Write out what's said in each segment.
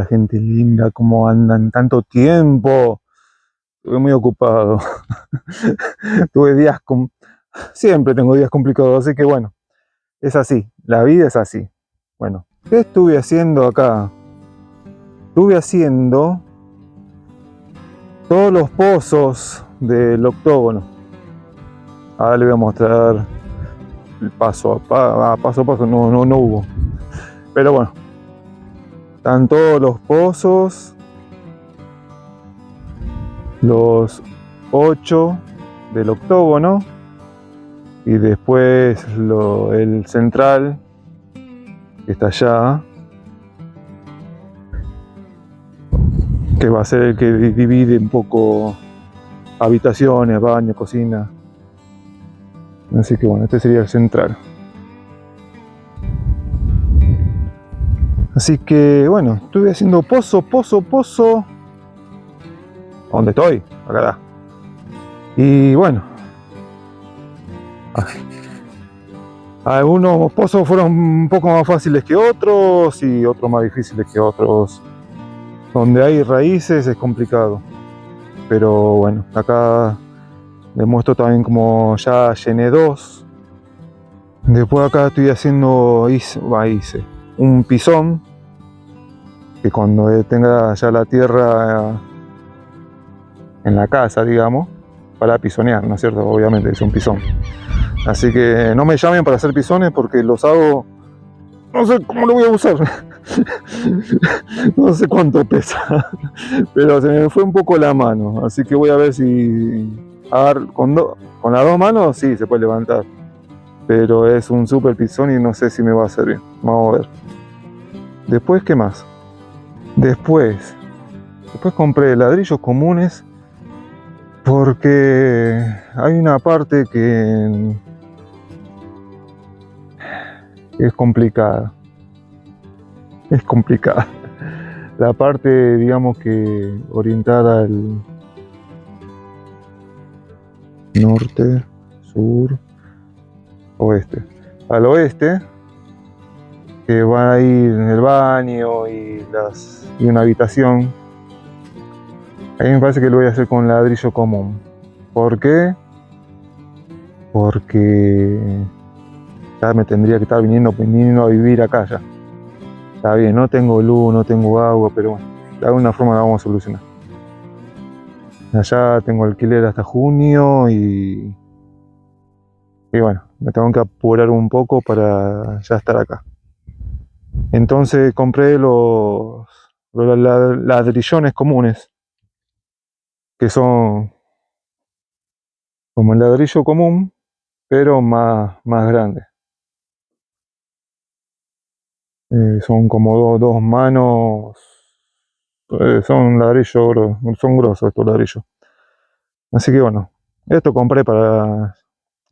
gente linda, ¿cómo andan? Tanto tiempo. Estuve muy ocupado. Tuve días siempre tengo días complicados, así que bueno, es así, la vida es así. Bueno, ¿qué estuve haciendo acá? Estuve haciendo todos los pozos del octógono. Ahora le voy a mostrar el paso a paso, no hubo. Pero bueno, están todos los pozos, los 8 del octógono, y después el central, que está allá, que va a ser el que divide un poco habitaciones, baño, cocina. Así que bueno, este sería el central. Así que bueno, estuve haciendo pozo. ¿Dónde estoy? Acá está. Y bueno, algunos pozos fueron un poco más fáciles que otros y otros más difíciles que otros. Donde hay raíces es complicado. Pero bueno, acá les muestro también como ya llené 2. Después acá estoy haciendo, hice un pisón, que cuando tenga ya la tierra en la casa, digamos, para pisonear, ¿no es cierto? Obviamente es un pisón. Así que no me llamen para hacer pisones porque los hago, no sé cómo lo voy a usar. No sé cuánto pesa, pero se me fue un poco la mano, así que voy a ver si con las 2 manos sí se puede levantar, pero es un super pisón y no sé si me va a servir. Vamos a ver. Después, ¿qué más? Después compré ladrillos comunes porque hay una parte que es complicada. La parte, digamos que orientada al norte, sur, oeste. Al oeste, que va a ir en el baño y una habitación. Ahí me parece que lo voy a hacer con ladrillo común. ¿Por qué? Porque ya me tendría que estar viniendo a vivir acá ya. Está bien, no tengo luz, no tengo agua, pero bueno, de alguna forma la vamos a solucionar. Allá tengo alquiler hasta junio y bueno, me tengo que apurar un poco para ya estar acá. Entonces compré los ladrillones comunes, que son como el ladrillo común, pero más grandes. Son como dos manos, son ladrillos, son grosos estos ladrillos. Así que bueno, esto compré para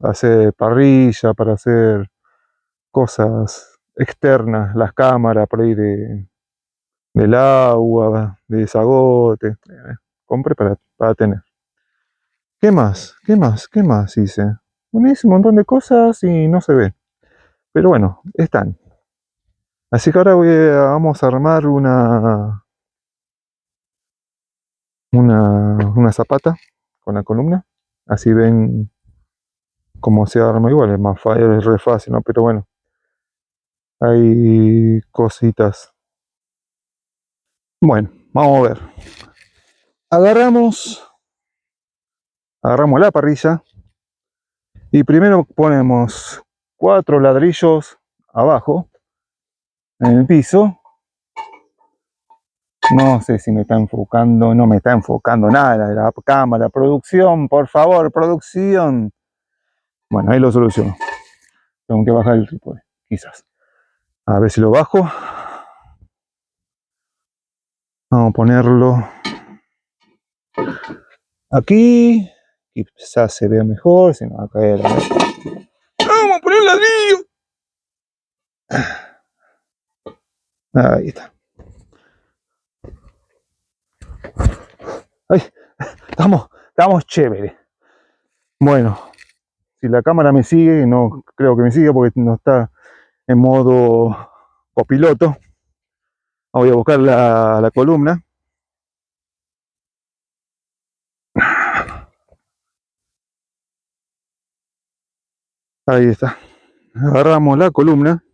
hacer parrilla, para hacer cosas externas, las cámaras por ahí del agua, de desagote. Compré para tener. ¿Qué más hice? Bueno, hice un montón de cosas y no se ve. Pero bueno, están. Así que ahora vamos a armar una zapata con la columna. Así ven cómo se arma. Igual es re fácil, ¿no? Pero bueno, hay cositas. Bueno, vamos a ver. Agarramos la parrilla y primero ponemos 4 ladrillos abajo en el piso. No sé si me está enfocando, no me está enfocando nada de la cámara. Producción, por favor, producción. Bueno, ahí lo soluciono. Tengo que bajar el trípode, quizás. A ver si lo bajo. Vamos a ponerlo aquí. Quizás se vea mejor, si no va a caer. Vamos a poner el ladrillo. Ahí está. Ay, estamos chévere. Bueno, si la cámara me sigue, no creo que me siga porque no está en modo copiloto. Voy a buscar la columna. Ahí está. Agarramos la columna,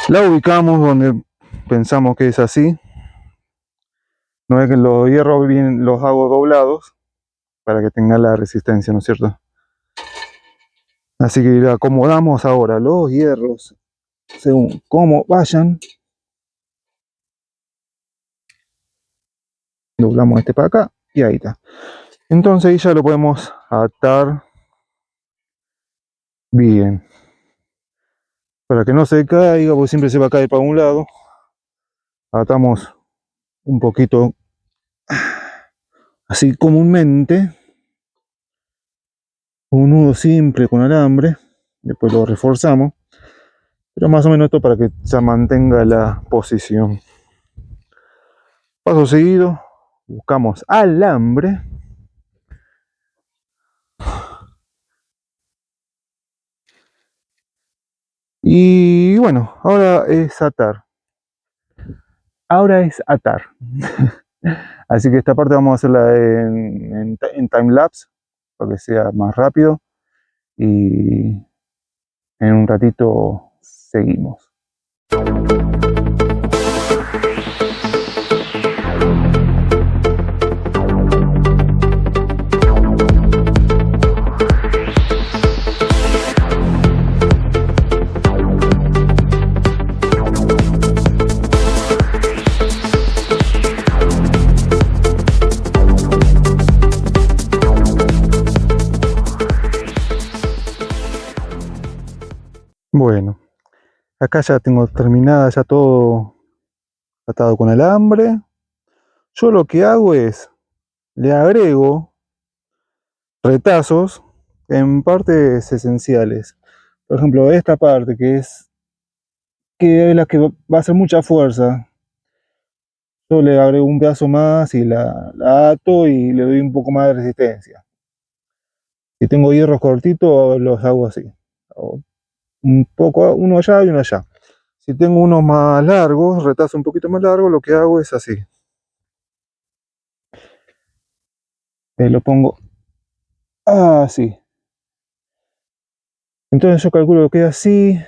la ubicamos donde pensamos que es así. No es que los hierros bien los hago doblados para que tenga la resistencia, ¿no es cierto? Así que acomodamos ahora los hierros según cómo vayan. Doblamos este para acá y ahí está. Entonces ahí ya lo podemos atar bien. Para que no se caiga, porque siempre se va a caer para un lado. Atamos un poquito así comúnmente. Un nudo simple con alambre. Después lo reforzamos. Pero más o menos esto para que se mantenga la posición. Paso seguido, buscamos alambre. Y bueno, ahora es atar. Así que esta parte vamos a hacerla en time lapse para que sea más rápido. Y en un ratito seguimos. Bueno, acá ya tengo terminada ya todo atado con alambre. Yo lo que hago es, le agrego retazos en partes esenciales. Por ejemplo, esta parte que es la que va a hacer mucha fuerza. Yo le agrego un pedazo más y la ato y le doy un poco más de resistencia. Si tengo hierros cortitos, los hago así. Un poco, uno allá y uno allá. Si tengo unos más largos, retazo un poquito más largo, lo que hago es así. Lo pongo así. Entonces yo calculo que así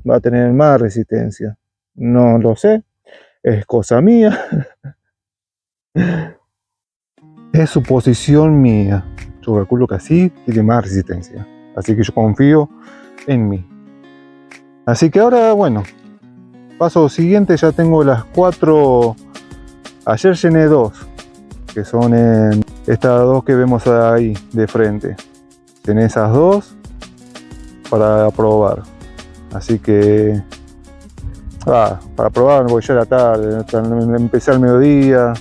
va a tener más resistencia. No lo sé, es cosa mía. Es suposición mía. Yo calculo que así tiene más resistencia. Así que yo confío en mí. Así que ahora, bueno, paso siguiente, ya tengo las 4. Ayer llené 2, que son en estas 2 que vemos ahí de frente. Tenés esas 2 para probar. Así que para probar, porque ya era tarde, empecé al mediodía.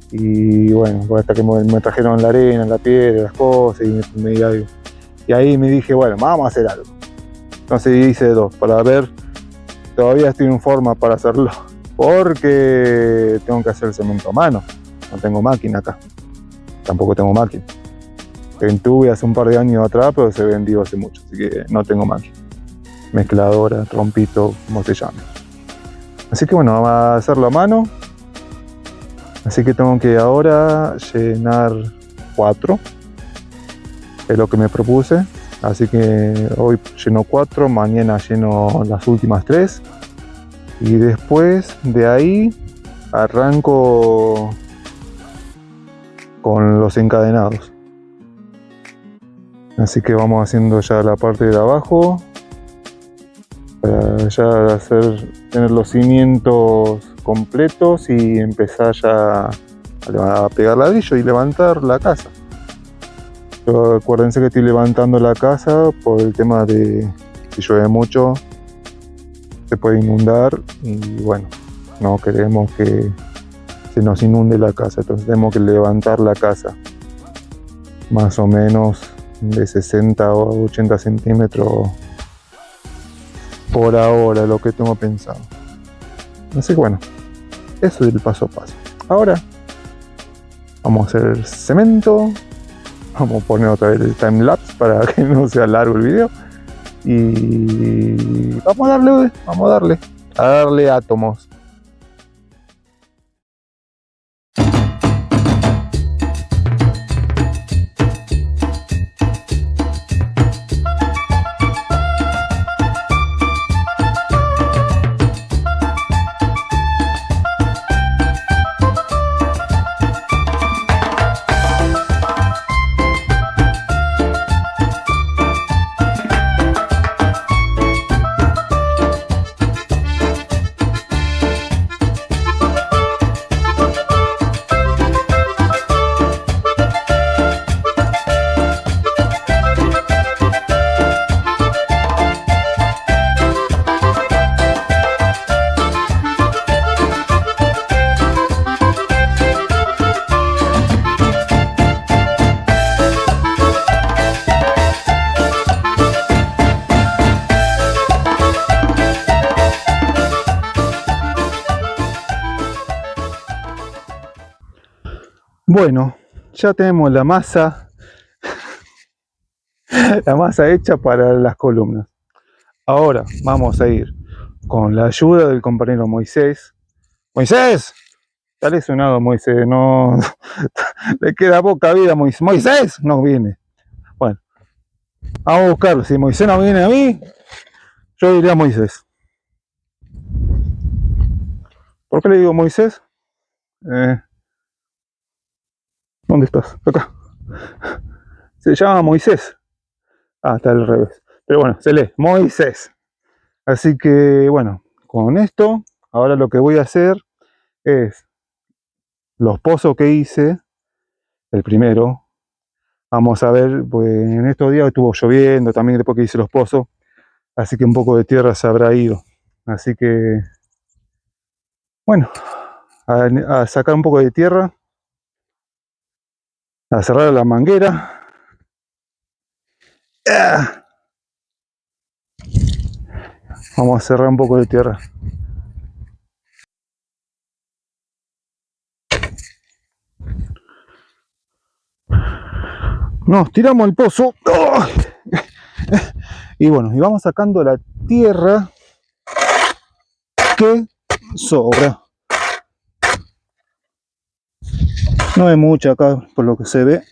Y bueno, hasta que me trajeron la arena, la piedra, las cosas, y ahí me dije, bueno, vamos a hacer algo. Entonces hice 2 para ver. Todavía estoy en forma para hacerlo, porque tengo que hacer cemento a mano. No tengo máquina acá, tampoco tengo máquina. Tuve hace un par de años atrás, pero se vendió hace mucho, así que no tengo máquina. Mezcladora, trompito, como se llame. Así que bueno, vamos a hacerlo a mano. Así que tengo que ahora llenar 4, es lo que me propuse. Así que hoy lleno 4, mañana lleno las últimas 3. Y después de ahí arranco con los encadenados. Así que vamos haciendo ya la parte de abajo. Para ya tener los cimientos completos y empezar ya a pegar ladrillo y levantar la casa. Pero acuérdense que estoy levantando la casa por el tema de si llueve mucho se puede inundar y bueno, no queremos que se nos inunde la casa, entonces tenemos que levantar la casa más o menos de 60 o 80 centímetros por ahora, lo que tengo pensado. Así que bueno, eso es el paso a paso. Ahora vamos a hacer cemento. Vamos a poner otra vez el time lapse para que no sea largo el video. Y vamos a darle átomos. Bueno, ya tenemos la masa hecha para las columnas. Ahora vamos a ir con la ayuda del compañero Moisés. ¡Moisés! Dale sonado a Moisés, no le queda poca vida a Moisés. ¡Moisés! No viene. Bueno, vamos a buscarlo. Si Moisés no viene a mí, yo diría Moisés. ¿Por qué le digo Moisés? ¿Dónde estás? Acá. Se llama Moisés. Ah, está al revés. Pero bueno, se lee Moisés. Así que bueno, con esto, ahora lo que voy a hacer es los pozos que hice, el primero. Vamos a ver, pues en estos días estuvo lloviendo también después que hice los pozos, así que un poco de tierra se habrá ido. Así que, bueno, a sacar un poco de tierra, a cerrar la manguera. Vamos a cerrar un poco de tierra. Nos tiramos el pozo. ¡Oh! Y bueno, y vamos sacando la tierra que sobra. No hay mucha acá por lo que se ve,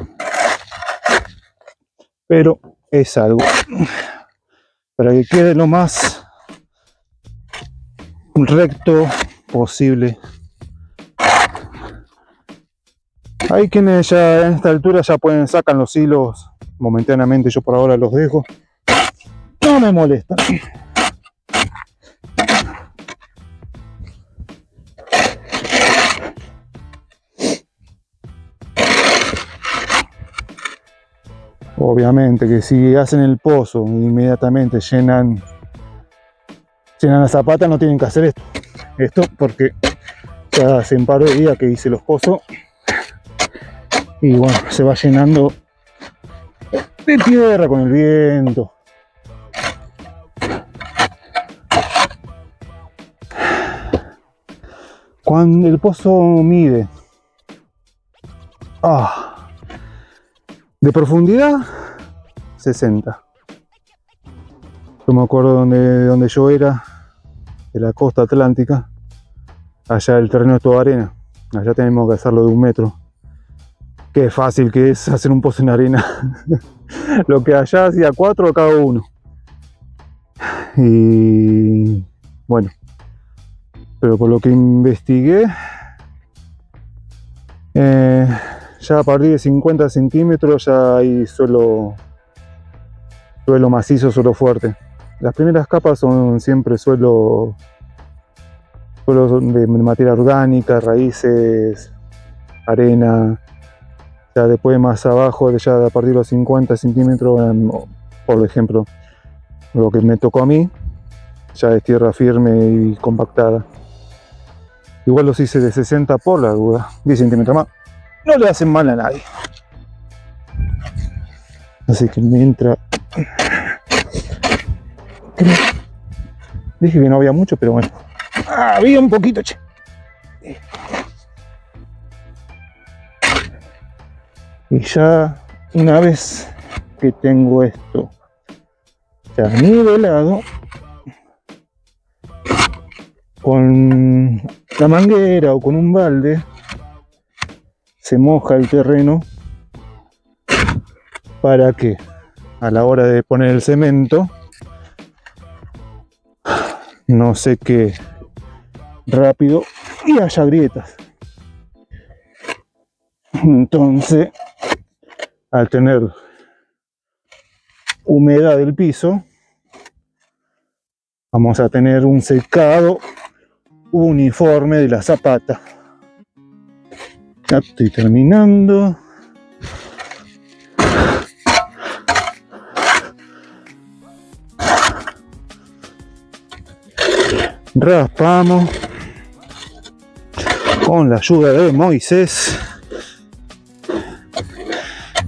pero es algo para que quede lo más recto posible. Hay quienes ya en esta altura ya sacan los hilos momentáneamente, yo por ahora los dejo. No me molesta. Obviamente que si hacen el pozo e inmediatamente llenan la zapata, no tienen que hacer esto porque ya hace un par de días que hice los pozos y bueno, se va llenando de tierra con el viento. Cuando el pozo mide de profundidad 60. Yo me acuerdo donde yo era, de la costa atlántica, allá el terreno es toda arena, allá tenemos que hacerlo de 1 metro. Qué fácil que es hacer un pozo en arena. Lo que allá hacía 4 cada uno. Y bueno, pero por lo que investigué, ya a partir de 50 centímetros ya hay suelo macizo, suelo fuerte. Las primeras capas son siempre suelo de materia orgánica, raíces, arena. Ya después más abajo, ya a partir de los 50 centímetros, por ejemplo, lo que me tocó a mí, ya es tierra firme y compactada. Igual los hice de 60 por la duda, 10 centímetros más. No le hacen mal a nadie. Así que mientras... Dije que no había mucho, pero bueno. Había un poquito, che. Y ya una vez que tengo esto ya nivelado, con la manguera o con un balde se moja el terreno para que a la hora de poner el cemento no seque rápido y haya grietas. Entonces, al tener humedad del piso, vamos a tener un secado uniforme de la zapata. Ya estoy terminando. Raspamos con la ayuda de Moisés.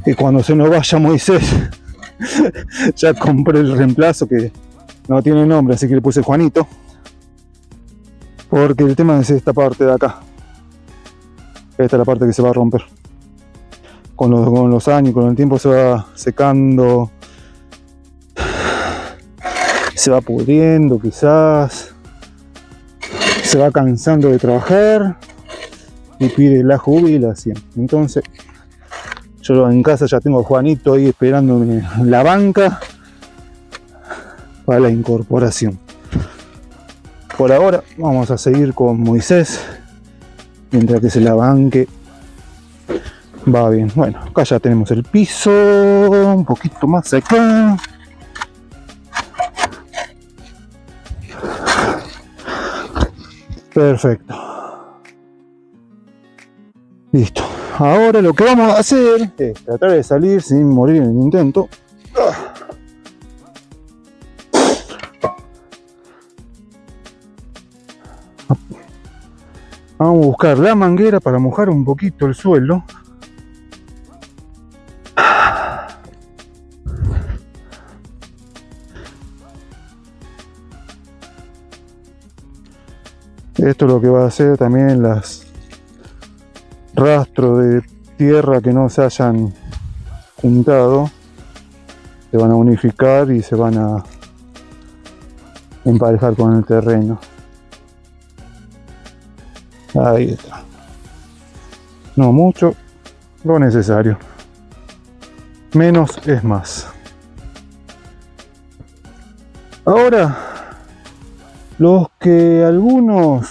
Y cuando se nos vaya Moisés, ya compré el reemplazo que no tiene nombre, así que le puse Juanito. Porque el tema es esta parte de acá. Esta es la parte que se va a romper. con los años, con el tiempo se va secando, se va pudriendo quizás, se va cansando de trabajar y pide la jubilación. Entonces yo en casa ya tengo a Juanito ahí esperándome en la banca para la incorporación. Por ahora vamos a seguir con Moisés mientras que se la banque. Va bien. Bueno, acá ya tenemos el piso un poquito más acá. Perfecto. Listo. Ahora lo que vamos a hacer es tratar de salir sin morir en el intento. Vamos a buscar la manguera para mojar un poquito el suelo. Esto es lo que va a hacer también las rastros de tierra que no se hayan juntado. Se van a unificar y se van a emparejar con el terreno. Ahí está. No mucho, lo necesario. Menos es más. Ahora, los que algunos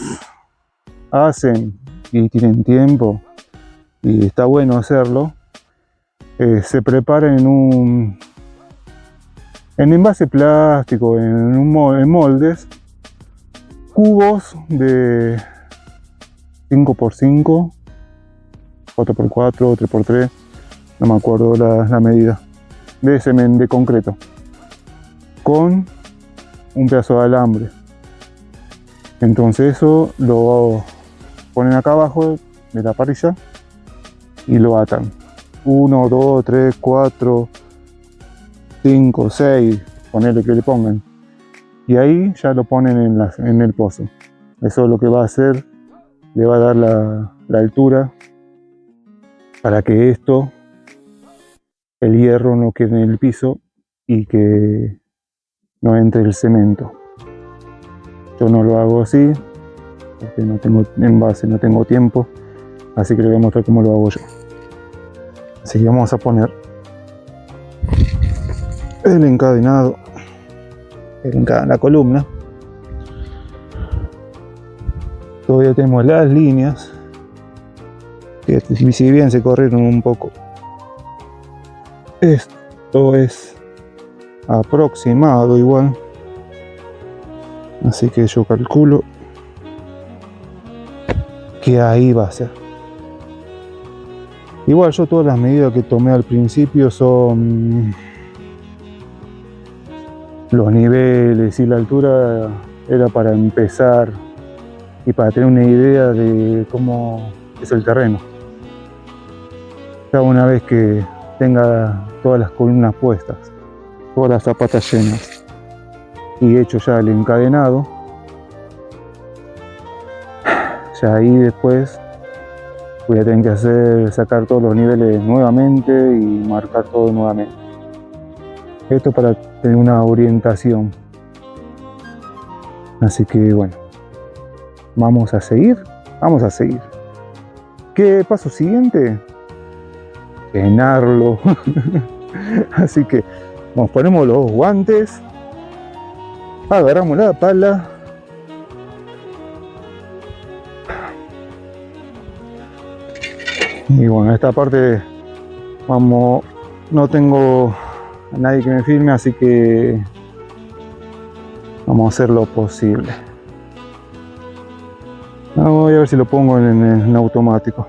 hacen y tienen tiempo, y está bueno hacerlo, se preparan en envase plástico, en moldes, cubos de 5x5, 4x4, 3x3, no me acuerdo la medida, de cemento, de concreto, con un pedazo de alambre. Entonces eso lo ponen acá abajo de la parrilla y lo atan. 1, 2, 3, 4, 5, 6, ponerle que le pongan. Y ahí ya lo ponen en el pozo. Eso es lo que va a hacer, le va a dar la altura para que el hierro no quede en el piso y que no entre el cemento. Yo no lo hago así, porque no tengo envase, no tengo tiempo, así que les voy a mostrar cómo lo hago yo. Así que vamos a poner el encadenado en la columna. Todavía tenemos las líneas, que si bien se corrieron un poco, esto es aproximado igual. Así que yo calculo que ahí va a ser. Igual yo todas las medidas que tomé al principio son los niveles y la altura, era para empezar y para tener una idea de cómo es el terreno. Ya una vez que tenga todas las columnas puestas, todas las zapatas llenas y hecho ya el encadenado, ya ahí después voy a tener que sacar todos los niveles nuevamente y marcar todo nuevamente. Esto para tener una orientación. Así que bueno, vamos a seguir. ¿Qué paso siguiente? Llenarlo. Así que nos ponemos los guantes, agarramos la pala y bueno, esta parte no tengo a nadie que me filme, así que vamos a hacer lo posible. Voy a ver si lo pongo en automático.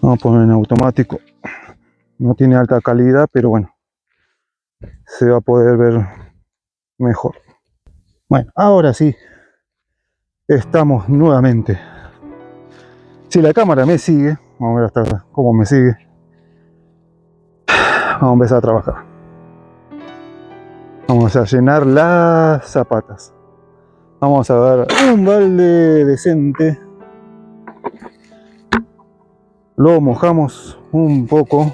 Vamos a poner en automático. No tiene alta calidad, pero bueno, se va a poder ver mejor. Bueno, ahora sí, estamos nuevamente. Si la cámara me sigue, vamos a ver hasta cómo me sigue. Vamos a empezar a trabajar. Vamos a llenar las zapatas. Vamos a dar un balde decente Lo mojamos un poco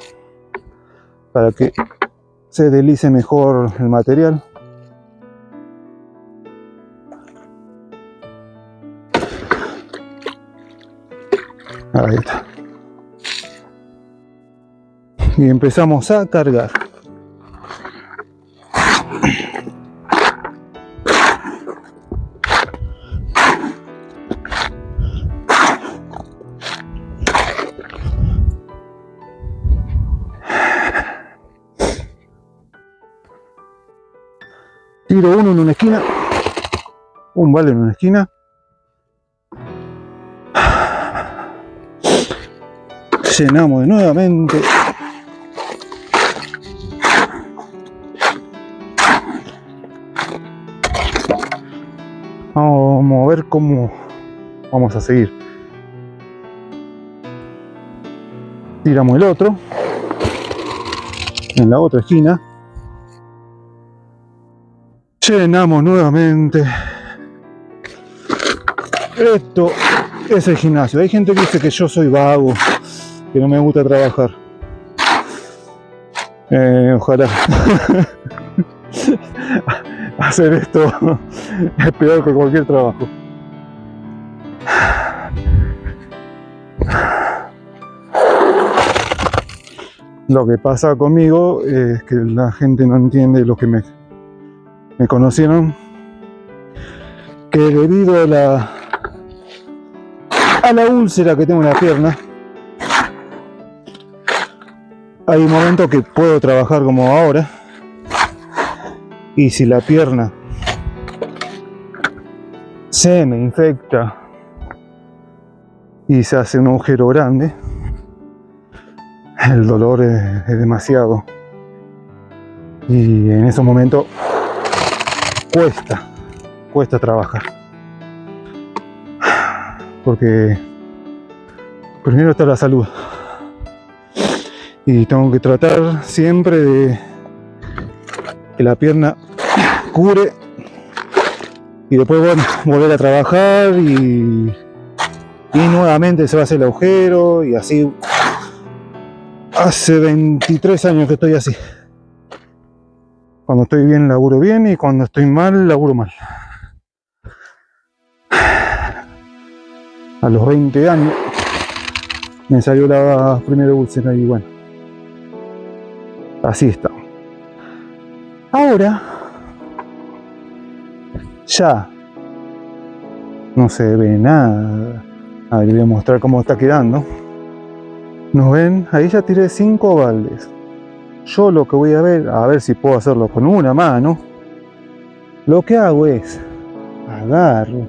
para que se deslice mejor el material. Ahí está. Y empezamos a cargar. Tiro uno en una esquina, un balde en una esquina. Llenamos nuevamente. Vamos a ver cómo vamos a seguir. Tiramos el otro en la otra esquina. Llenamos nuevamente. Esto es el gimnasio. Hay gente que dice que yo soy vago, que no me gusta trabajar. Ojalá. Hacer esto es peor que cualquier trabajo. Lo que pasa conmigo es que la gente no entiende, los que me conocieron, que debido a la úlcera que tengo en la pierna, hay momentos que puedo trabajar como ahora, y si la pierna se me infecta y se hace un agujero grande, el dolor es demasiado, y en esos momentos cuesta trabajar, porque primero está la salud y tengo que tratar siempre de que la pierna cure y después, bueno, volver a trabajar y nuevamente se va a hacer el agujero, y así hace 23 años que estoy así. Cuando estoy bien laburo bien, y cuando estoy mal laburo mal. A los 20 años me salió la primera úlcera y bueno, así está. Ahora ya no se ve nada. A ver, voy a mostrar cómo está quedando. ¿Nos ven? Ahí ya tiré 5 baldes. Yo lo que voy a ver si puedo hacerlo con una mano. Lo que hago es agarro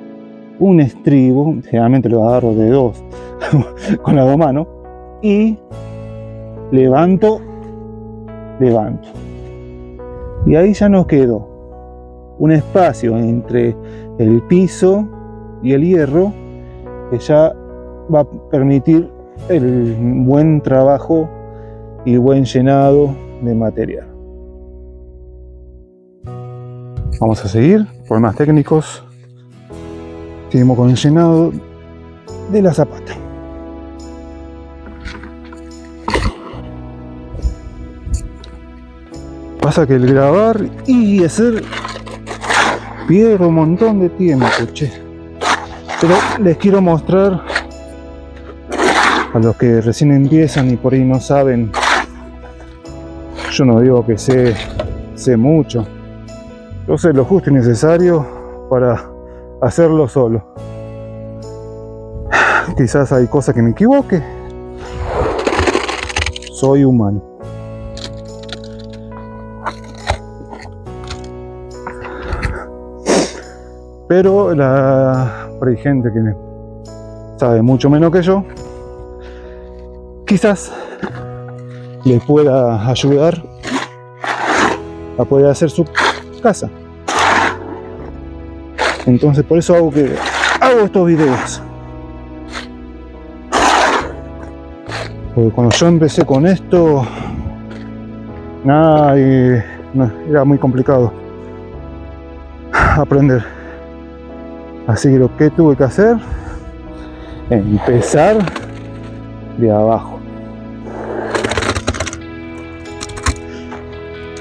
un estribo, generalmente lo agarro de 2 con las 2 manos, y levanto. Y ahí ya nos quedó un espacio entre el piso y el hierro que ya va a permitir el buen trabajo y buen llenado de material. Vamos a seguir, problemas técnicos. Seguimos con el llenado de la zapata. Pasa que el grabar y hacer pierde un montón de tiempo, che. Pero les quiero mostrar a los que recién empiezan y por ahí no saben. Yo no digo que sé mucho. Yo sé lo justo y necesario para hacerlo solo. Quizás hay cosas que me equivoque. Soy humano. Pero por ahí gente que sabe mucho menos que yo, quizás les pueda ayudar a poder hacer su casa. Entonces por eso hago estos videos. Porque cuando yo empecé con esto, nada, era muy complicado aprender. Así que lo que tuve que hacer, empezar de abajo.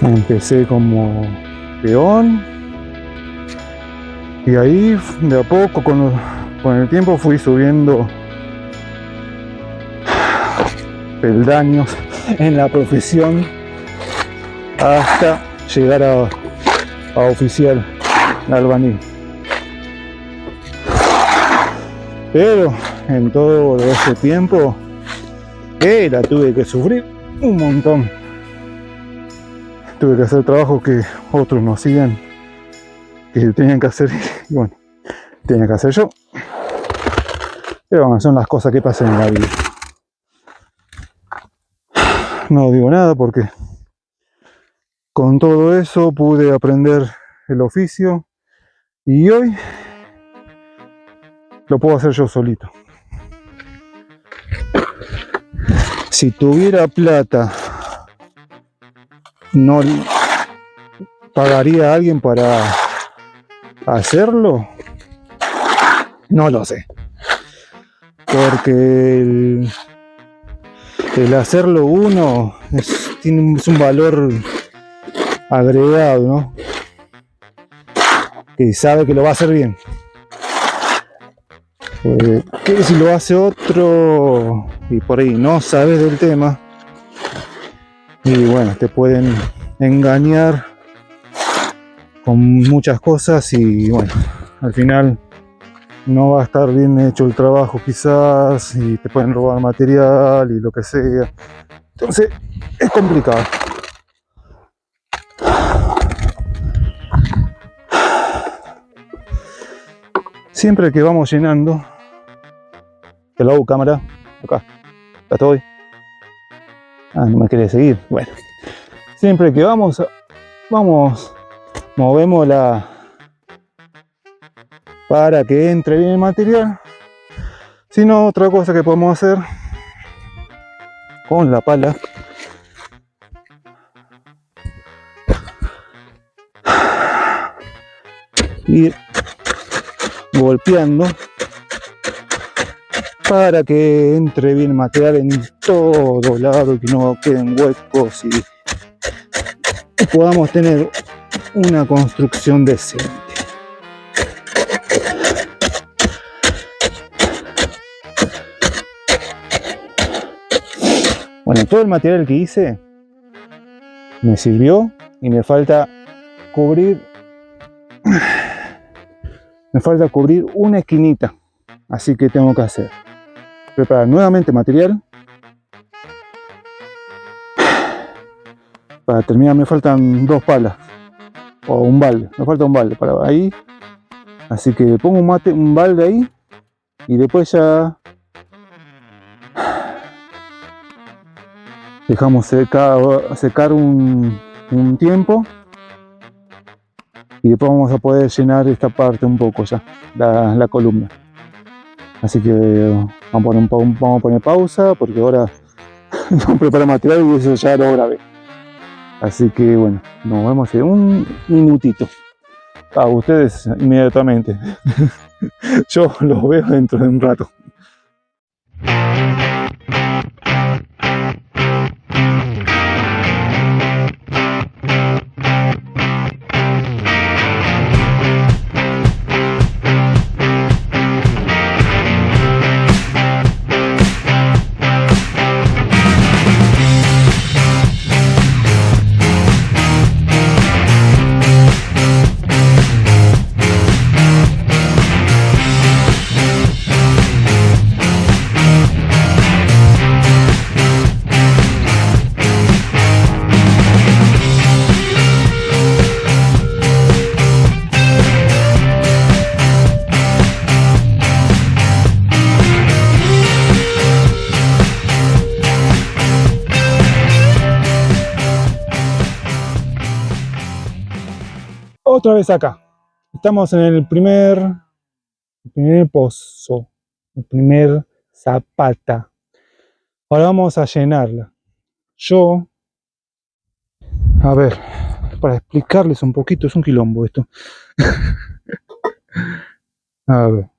Empecé como peón y ahí de a poco con el tiempo fui subiendo peldaños en la profesión hasta llegar a oficial albañil. Pero en todo ese tiempo la tuve que sufrir un montón. Tuve que hacer trabajos que otros no hacían, que tenían que hacer, y bueno, tenía que hacer yo. Pero bueno, son las cosas que pasan en la vida. No digo nada porque con todo eso pude aprender el oficio y hoy lo puedo hacer yo solito. Si tuviera plata, no pagaría a alguien para hacerlo. No lo sé. Porque el hacerlo uno tiene un valor agregado, ¿no? Que sabe que lo va a hacer bien. Que si lo hace otro y por ahí no sabes del tema, y bueno, te pueden engañar con muchas cosas y bueno, al final no va a estar bien hecho el trabajo quizás y te pueden robar material y lo que sea. Entonces es complicado. Siempre que vamos llenando, hello cámara, acá estoy. No me quiere seguir. Bueno, siempre que vamos, movemos para que entre bien el material. Si no, otra cosa que podemos hacer con la pala ir golpeando para que entre bien material en todo lado y que no queden huecos y podamos tener una construcción decente. Bueno, todo el material que hice me sirvió y me falta cubrir una esquinita, así que tengo que hacer preparar nuevamente material. Para terminar me faltan 2 palas o un balde, me falta un balde para ahí, así que pongo un balde ahí y después ya dejamos secar un tiempo y después vamos a poder llenar esta parte un poco ya, la columna. Así que vamos a poner pausa porque ahora no preparo material y eso ya lo grabé. Así que bueno, nos vemos en un minutito. Ustedes inmediatamente. Yo los veo dentro de un rato. Otra vez acá. Estamos en el primer pozo, el primer zapata. Ahora vamos a llenarla. A ver, para explicarles un poquito, es un quilombo esto. A ver.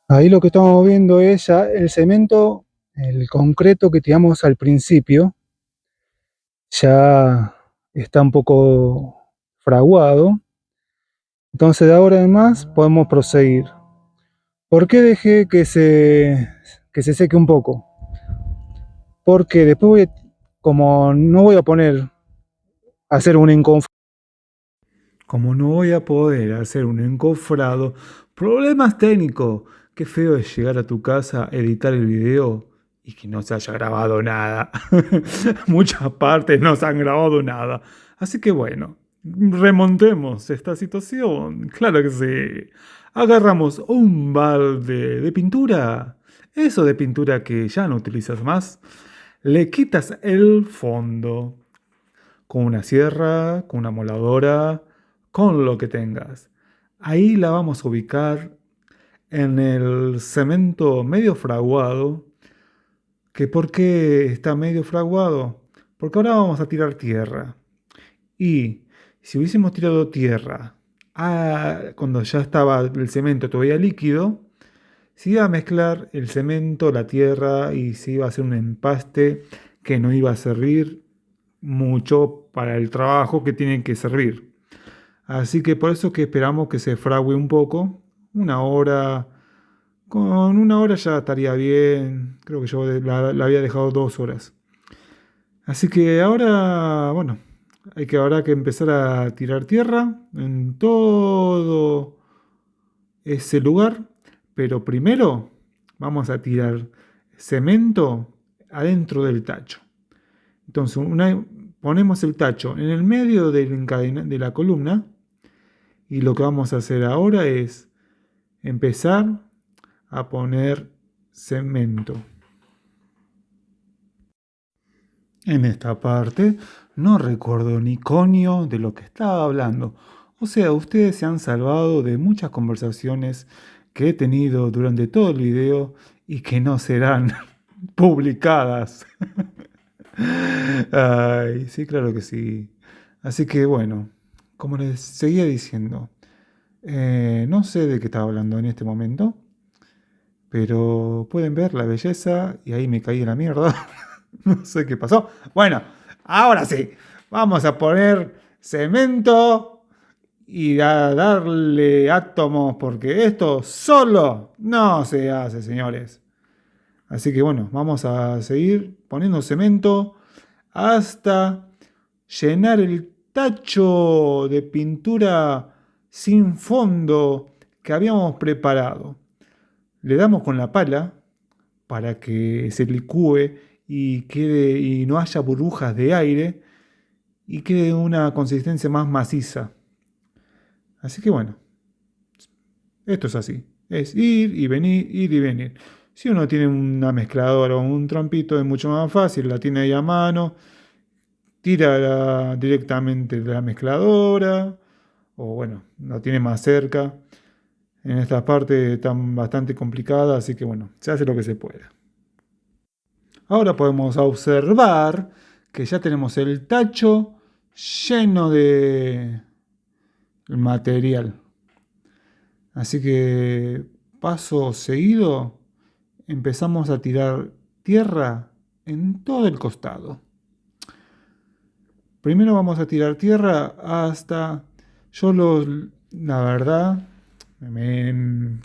Ahí lo que estamos viendo es ya el cemento, el concreto que tiramos al principio, ya está un poco fraguado. Entonces de ahora en más podemos proseguir. ¿Por qué dejé que se seque un poco? Porque después como no voy a hacer un encofrado, como no voy a poder hacer un encofrado, problemas técnicos. Qué feo es llegar a tu casa, editar el video y que no se haya grabado nada. Muchas partes no se han grabado nada. Así que bueno, remontemos esta situación. Claro que sí. Agarramos un balde de pintura. Eso de pintura que ya no utilizas más. Le quitas el fondo con una sierra, con una moladora, con lo que tengas. Ahí la vamos a ubicar en el cemento medio fraguado. ¿Que por qué está medio fraguado? Porque ahora vamos a tirar tierra. Y si hubiésemos tirado tierra cuando ya estaba el cemento todavía líquido, se iba a mezclar el cemento, la tierra y se iba a hacer un empaste que no iba a servir mucho para el trabajo que tiene que servir. Así que por eso que esperamos que se frague un poco, una hora. Con una hora ya estaría bien. Creo que yo la había dejado 2 horas. Así que ahora, bueno, habrá que empezar a tirar tierra en todo ese lugar. Pero primero vamos a tirar cemento adentro del tacho. Entonces, ponemos el tacho en el medio de la columna. Y lo que vamos a hacer ahora es empezar a poner cemento. En esta parte no recuerdo ni coño de lo que estaba hablando. O sea, ustedes se han salvado de muchas conversaciones que he tenido durante todo el video y que no serán publicadas. Ay, sí, claro que sí. Así que bueno, como les seguía diciendo, no sé de qué estaba hablando en este momento, pero pueden ver la belleza y ahí me caí en la mierda. No sé qué pasó. Bueno, ahora sí. Vamos a poner cemento y a darle átomos porque esto solo no se hace, señores. Así que bueno, vamos a seguir poniendo cemento hasta llenar el tacho de pintura sin fondo que habíamos preparado. Le damos con la pala para que se licúe y quede y no haya burbujas de aire y quede una consistencia más maciza. Así que bueno, esto es así. Es ir y venir, ir y venir. Si uno tiene una mezcladora o un trampito es mucho más fácil, la tiene ahí a mano, tira directamente de la mezcladora o bueno, la tiene más cerca. En estas partes están bastante complicadas, así que bueno, se hace lo que se pueda. Ahora podemos observar que ya tenemos el tacho lleno de material. Así que paso seguido empezamos a tirar tierra en todo el costado. Primero vamos a tirar tierra hasta... la verdad,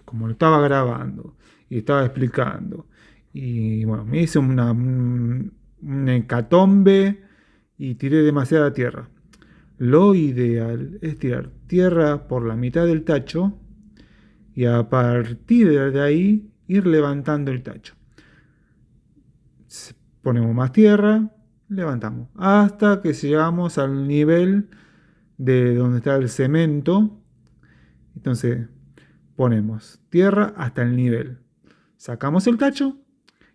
como lo estaba grabando y estaba explicando, y bueno, me hice un hecatombe y tiré demasiada tierra. Lo ideal es tirar tierra por la mitad del tacho y a partir de ahí ir levantando el tacho. Ponemos más tierra, levantamos hasta que llegamos al nivel de donde está el cemento. Entonces ponemos tierra hasta el nivel. Sacamos el tacho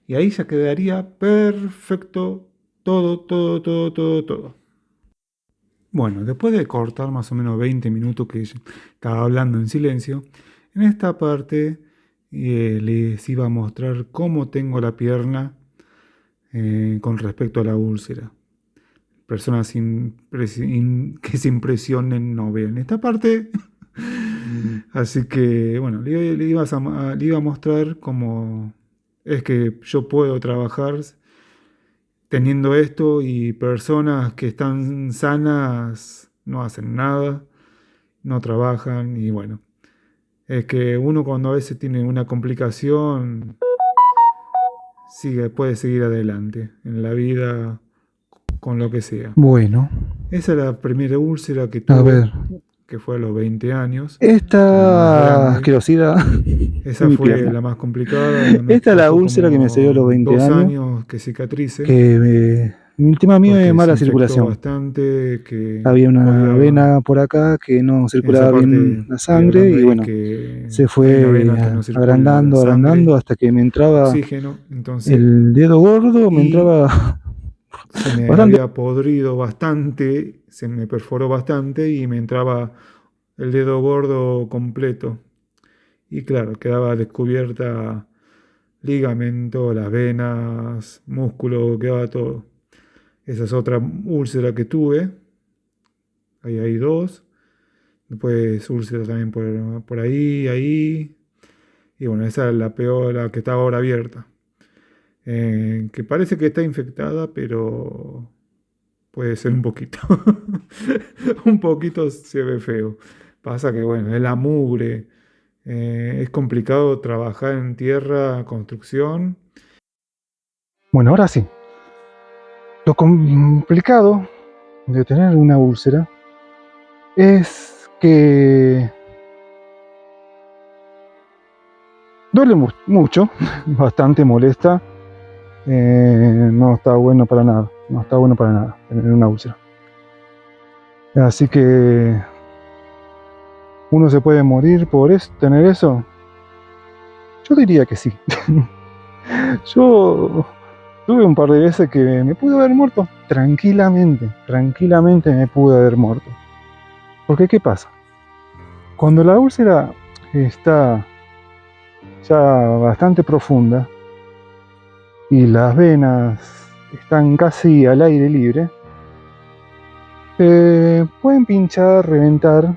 y ahí ya quedaría perfecto todo, todo, todo, todo, todo. Bueno, después de cortar más o menos 20 minutos que estaba hablando en silencio, en esta parte les iba a mostrar cómo tengo la pierna con respecto a la úlcera. Personas que se impresionen no vean esta parte. Así que, bueno, le iba a mostrar cómo es que yo puedo trabajar teniendo esto y personas que están sanas no hacen nada, no trabajan y bueno, es que uno cuando a veces tiene una complicación puede seguir adelante en la vida con lo que sea. Bueno, Esa es la primera úlcera que a tuve, ver, que fue a los 20 años, que era más esta grande. asquerosidad Esa en mi fue pierna. la más complicada, me Esta es la costó úlcera que me salió a como los 20 2 años, años que cicatrice, que mi tema mío es porque se mala infectó circulación. bastante, que Había una podía, vena por acá que no en esa circulaba bien parte la estoy sangre hablando y ahí, bueno, que se hay una fue vena que no circula la agrandando, sangre, agrandando hasta que me entraba oxígeno, entonces, el dedo gordo, me y entraba se me bastante. había podrido bastante, se me perforó bastante y me entraba el dedo gordo completo. Y claro, quedaba descubierta ligamento, las venas, músculo, quedaba todo. Esa es otra úlcera que tuve. Ahí hay dos. Después úlcera también por ahí, ahí. Y bueno, esa es la peor, la que está ahora abierta. Que parece que está infectada, pero puede ser un poquito. Un poquito se ve feo. Pasa que bueno, es la mugre. Es complicado trabajar en tierra, construcción. Bueno, ahora sí. Lo complicado de tener una úlcera es que duele mucho, bastante molesta. No está bueno para nada, no está bueno para nada tener una úlcera. Así que uno se puede morir por tener eso. Yo diría que sí. Yo tuve un par de veces que me pude haber muerto tranquilamente, tranquilamente me pude haber muerto. Porque ¿qué pasa? Cuando la úlcera está ya bastante profunda y las venas están casi al aire libre, pueden pinchar, reventar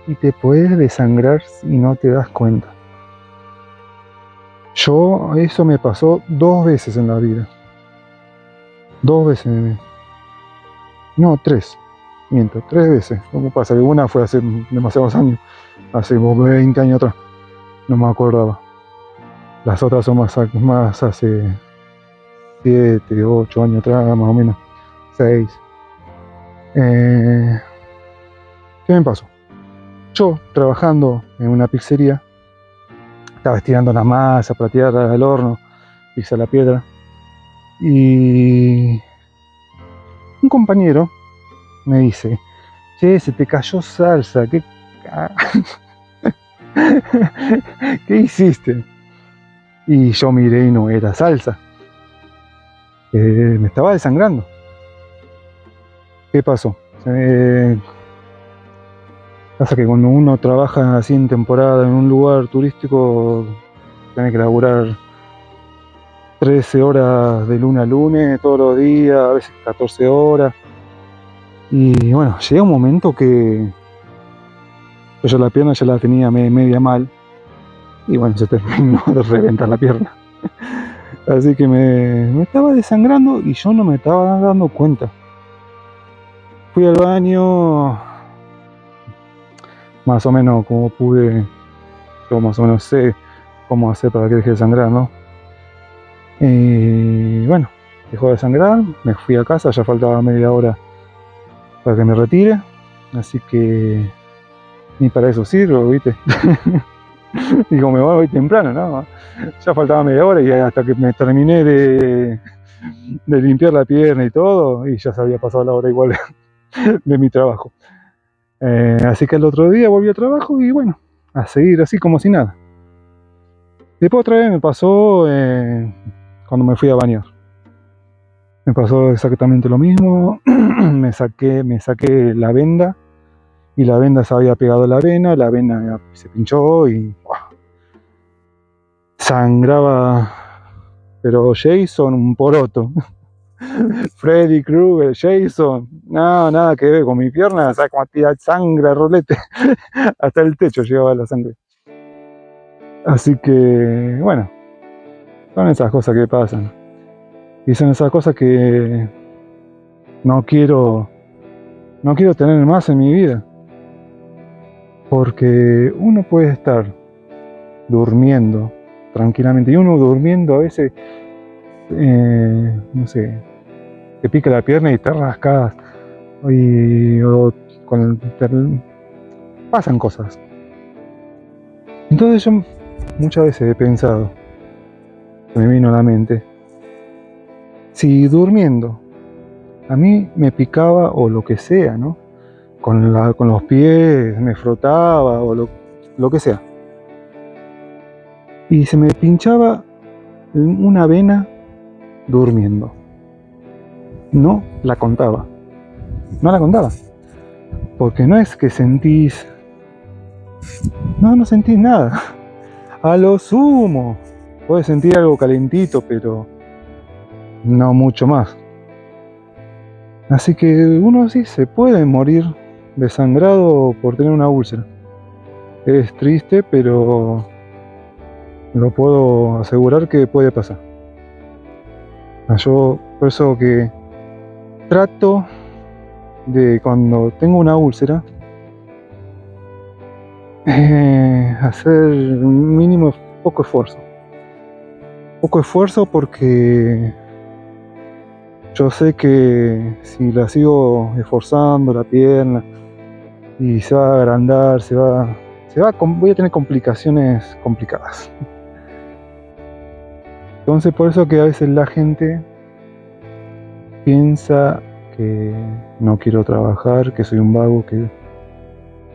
y te puedes desangrar y no te das cuenta. Eso me pasó 2 veces en la vida. 2 veces. No, 3. Miento, 3 veces. ¿Cómo pasa? Que una fue hace demasiados años. Hace 20 años atrás. No me acordaba. Las otras son más hace 7, 8 años atrás, más o menos. 6. ¿Qué me pasó? Yo, trabajando en una pizzería, estaba estirando la masa para tirarla al horno, pisar la piedra. Y un compañero me dice, che, se te cayó salsa, ¿qué hiciste? Y yo miré y no era salsa, me estaba desangrando. ¿Qué pasó? Pasa que cuando uno trabaja así en temporada en un lugar turístico, tiene que laburar 13 horas de lunes a lunes, todos los días, a veces 14 horas. Y bueno, llega un momento que yo la pierna ya la tenía media mal. Y bueno, se terminó de reventar la pierna. Así que me estaba desangrando y yo no me estaba dando cuenta. Fui al baño, más o menos como pude, yo más o menos sé cómo hacer para que deje de sangrar, ¿no? Y bueno, dejó de sangrar, me fui a casa, ya faltaba media hora para que me retire. Así que ni para eso sirvo, ¿viste? Digo, me voy temprano, ¿no? Ya faltaba media hora y hasta que me terminé de limpiar la pierna y todo, y ya se había pasado la hora igual de mi trabajo. Así que el otro día volví al trabajo y bueno, a seguir así como si nada. Después otra vez me pasó cuando me fui a bañar. Me pasó exactamente lo mismo. me saqué la venda y la venda se había pegado a la vena se pinchó y sangraba, pero Jason, un poroto. Freddy Krueger, Jason, no, nada que ver con mi pierna, o sea, como tirar sangre, rolete, hasta el techo llegaba la sangre. Así que, bueno, son esas cosas que pasan. Y son esas cosas que no quiero tener más en mi vida. Porque uno puede estar durmiendo tranquilamente, y uno durmiendo a veces, no sé, te pica la pierna y te rascas, pasan cosas. Entonces yo muchas veces he pensado, me vino a la mente, si durmiendo a mí me picaba o lo que sea, ¿no? Con los pies me frotaba o lo que sea, y se me pinchaba una vena durmiendo, no la contaba, porque no es que no sentís nada. A lo sumo puedes sentir algo calentito, pero no mucho más. Así que uno sí se puede morir desangrado por tener una úlcera. Es triste, pero lo puedo asegurar que puede pasar. Yo por eso que trato de, cuando tengo una úlcera, hacer mínimo poco esfuerzo. Poco esfuerzo porque yo sé que si la sigo esforzando la pierna y se va a agrandar, voy a tener complicaciones complicadas. Entonces por eso que a veces la gente piensa que no quiero trabajar, que soy un vago, que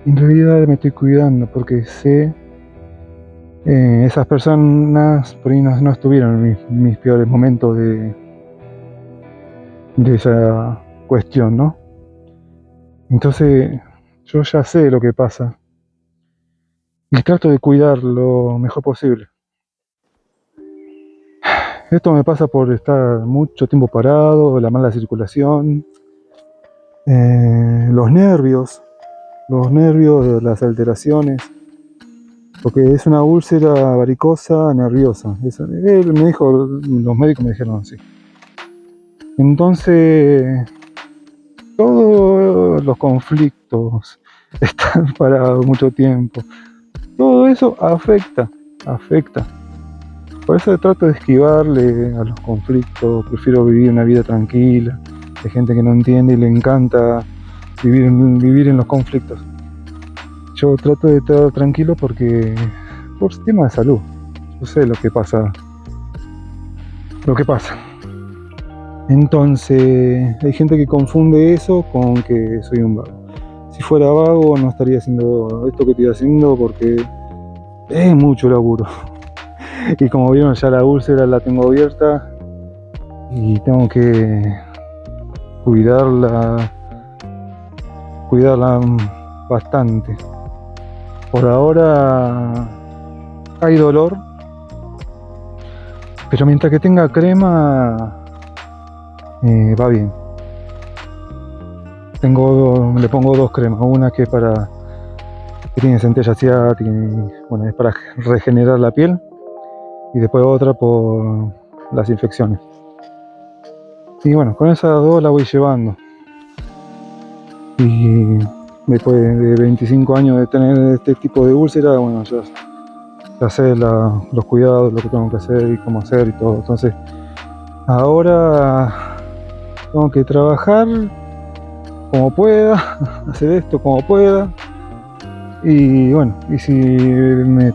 en realidad me estoy cuidando porque sé, esas personas por ahí no estuvieron en mis peores momentos de esa cuestión, ¿no? Entonces yo ya sé lo que pasa y trato de cuidar lo mejor posible. Esto me pasa por estar mucho tiempo parado, la mala circulación, los nervios, las alteraciones, porque es una úlcera varicosa nerviosa. Él me dijo, los médicos me dijeron así. Entonces, todos los conflictos, estar parado mucho tiempo, todo eso afecta. Por eso trato de esquivarle a los conflictos, prefiero vivir una vida tranquila. Hay gente que no entiende y le encanta vivir en los conflictos. Yo trato de estar tranquilo porque, por tema de salud, yo sé lo que pasa. Entonces, hay gente que confunde eso con que soy un vago. Si fuera vago, no estaría haciendo esto que estoy haciendo porque es mucho laburo. Y como vieron, ya la úlcera la tengo abierta y tengo que cuidarla bastante. Por ahora hay dolor, pero mientras que tenga crema, va bien. Le pongo 2 cremas, una que es que tiene centella asiática y bueno, es para regenerar la piel, y después otra por las infecciones. Y bueno, con esas 2 la voy llevando. Y después de 25 años de tener este tipo de úlcera, bueno, ya sé los cuidados, lo que tengo que hacer y cómo hacer y todo. Entonces, ahora tengo que trabajar como pueda, hacer esto como pueda. Y bueno, y si me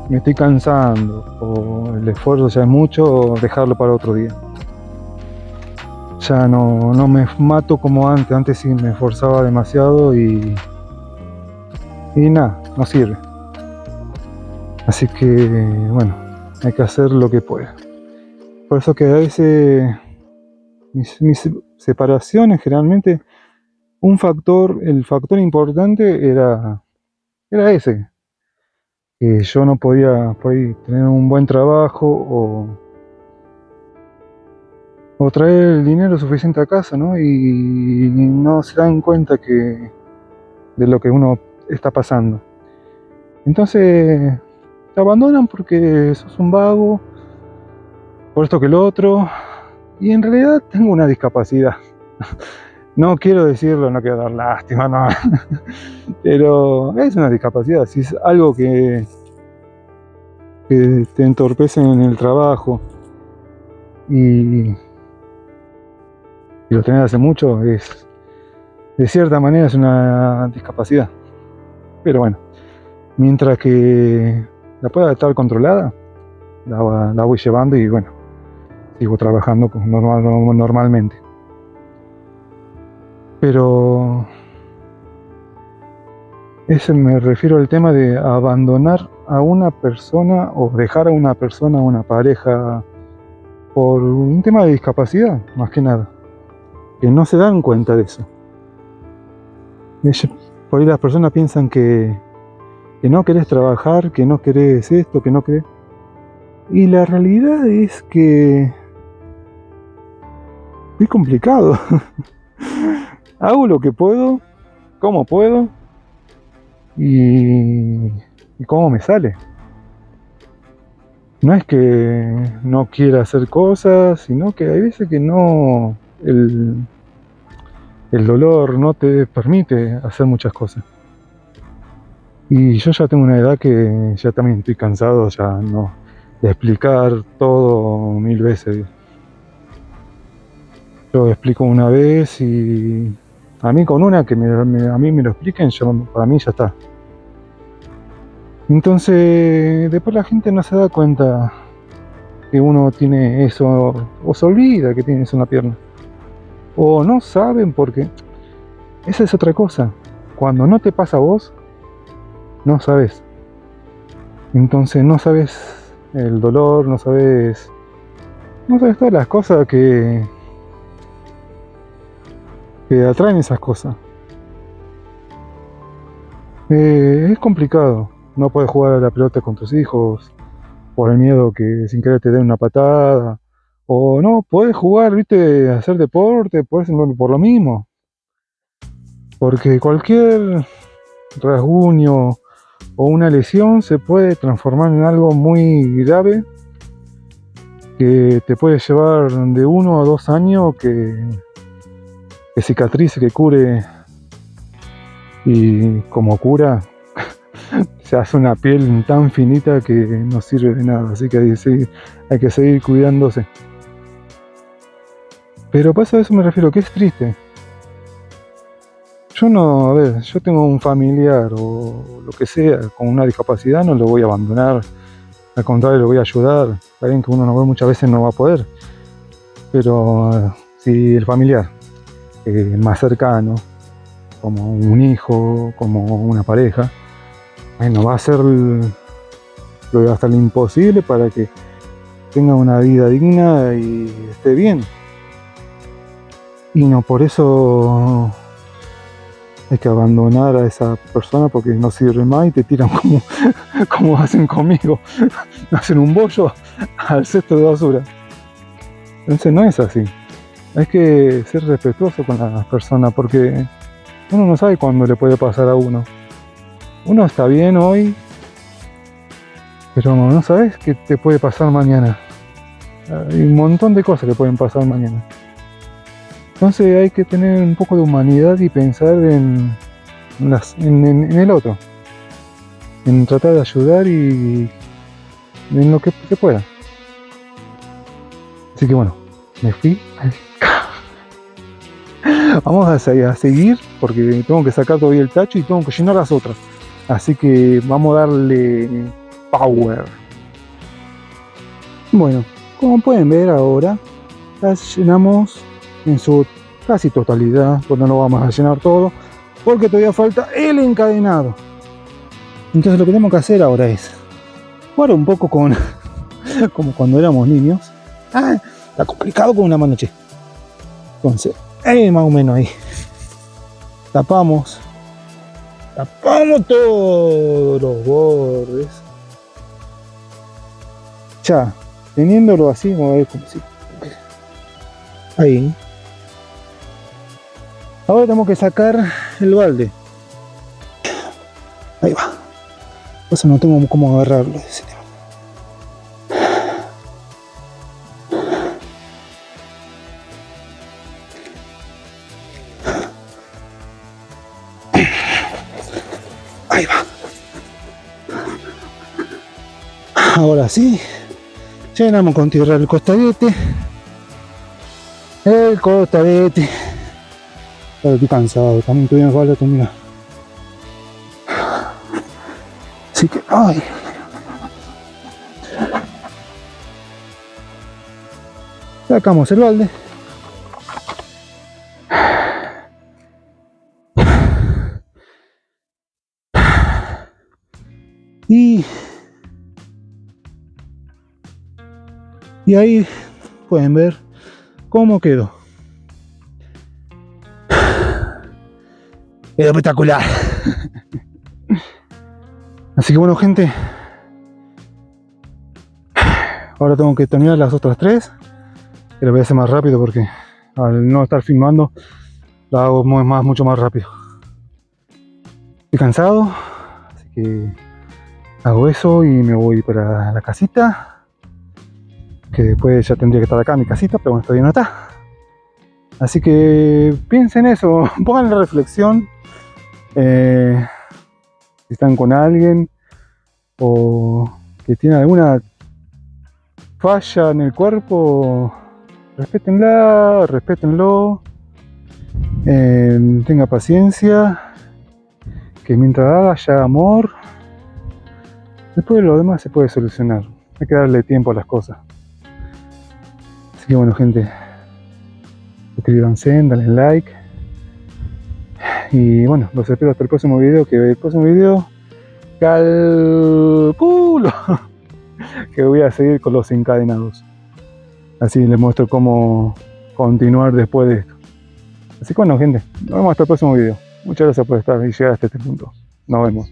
estoy cansando o el esfuerzo ya es mucho, dejarlo para otro día. Ya no me mato como antes. Antes sí me esforzaba demasiado y nada, no sirve. Así que bueno, hay que hacer lo que pueda. Por eso que a veces mis separaciones, generalmente el factor importante era ese, que yo no podía por ahí tener un buen trabajo o o traer el dinero suficiente a casa, ¿no? Y no se dan cuenta de lo que uno está pasando. Entonces te abandonan porque sos un vago, por esto que lo otro, y en realidad tengo una discapacidad. No quiero decirlo, no quiero dar lástima, no. Pero es una discapacidad, si es algo que te entorpece en el trabajo y lo tenés hace mucho, de cierta manera es una discapacidad. Pero bueno, mientras que la pueda estar controlada, la voy llevando y bueno, sigo trabajando normalmente. Pero ese me refiero al tema de abandonar a una persona o dejar a una persona, a una pareja, por un tema de discapacidad, más que nada. Que no se dan cuenta de eso. Por ahí las personas piensan que no querés trabajar, que no querés esto, que no querés... Y la realidad es que es complicado. Hago lo que puedo, como puedo y cómo me sale. No es que no quiera hacer cosas, sino que hay veces que no, el dolor no te permite hacer muchas cosas. Y yo ya tengo una edad que ya también estoy cansado ya no de explicar todo 1000 veces. Yo explico una vez y a mí con una que a mí me lo expliquen, para mí ya está. Entonces después la gente no se da cuenta que uno tiene eso, o se olvida que tiene eso en la pierna, o no saben porque esa es otra cosa. Cuando no te pasa a vos, no sabes. Entonces no sabes el dolor, no sabes todas las cosas que atraen esas cosas. Es complicado. No puedes jugar a la pelota con tus hijos por el miedo que sin querer te den una patada. O no, puedes jugar, viste, hacer deporte, por lo mismo. Porque cualquier rasguño o una lesión se puede transformar en algo muy grave que te puede llevar de 1 a 2 años que cicatrice, que cure, y como cura se hace una piel tan finita que no sirve de nada, así que hay que seguir cuidándose. Pero pasa, a eso me refiero, que es triste. Yo tengo un familiar o lo que sea con una discapacidad, no lo voy a abandonar, al contrario, lo voy a ayudar. Está bien que uno no ve, muchas veces no va a poder, pero si el familiar, el más cercano, como un hijo, como una pareja, bueno, va a hacer hasta lo imposible para que tenga una vida digna y esté bien. Y no por eso hay que abandonar a esa persona porque no sirve más y te tiran como hacen conmigo. Hacen un bollo al cesto de basura. Entonces no es así. Hay que ser respetuoso con las personas porque uno no sabe cuándo le puede pasar a uno. Uno está bien hoy, pero no sabes qué te puede pasar mañana. Hay un montón de cosas que pueden pasar mañana. Entonces hay que tener un poco de humanidad y pensar en el otro. En tratar de ayudar y en lo que se pueda. Así que bueno, me fui. Vamos a seguir porque tengo que sacar todavía el tacho y tengo que llenar las otras. Así que vamos a darle power. Bueno, como pueden ver ahora, las llenamos en su casi totalidad, pues no lo vamos a llenar todo, porque todavía falta el encadenado. Entonces lo que tenemos que hacer ahora es jugar un poco con como cuando éramos niños. Está complicado con una mano, che. Entonces, más o menos ahí. Tapamos todos los bordes. Ya, teniéndolo así, vamos a ver cómo si Ahí. Ahora tenemos que sacar el balde. Ahí va. Pues no tengo cómo agarrarlo. Ahí va. Ahora sí. Llenamos con tierra el costadete. El costadete. Estoy cansado, también estoy en falta terminar. Así que, ay. Sacamos el balde. Y ahí pueden ver cómo quedó. Quedó espectacular. Así que bueno, gente, ahora tengo que terminar las otras tres, que lo voy a hacer más rápido porque al no estar filmando la hago mucho más rápido. Estoy cansado, así que hago eso y me voy para la casita, que después ya tendría que estar acá en mi casita, pero bueno, todavía no está. Así que piensen eso, pongan la reflexión. Si están con alguien o que tiene alguna falla en el cuerpo, respétenlo, tenga paciencia, que mientras haya amor, después lo demás se puede solucionar. Hay que darle tiempo a las cosas. Así que bueno, gente, suscríbanse, denle like. Y bueno, los espero hasta el próximo video, que el próximo video calculo que voy a seguir con los encadenados. Así les muestro cómo continuar después de esto. Así que bueno, gente, nos vemos hasta el próximo video. Muchas gracias por estar y llegar hasta este punto. Nos vemos.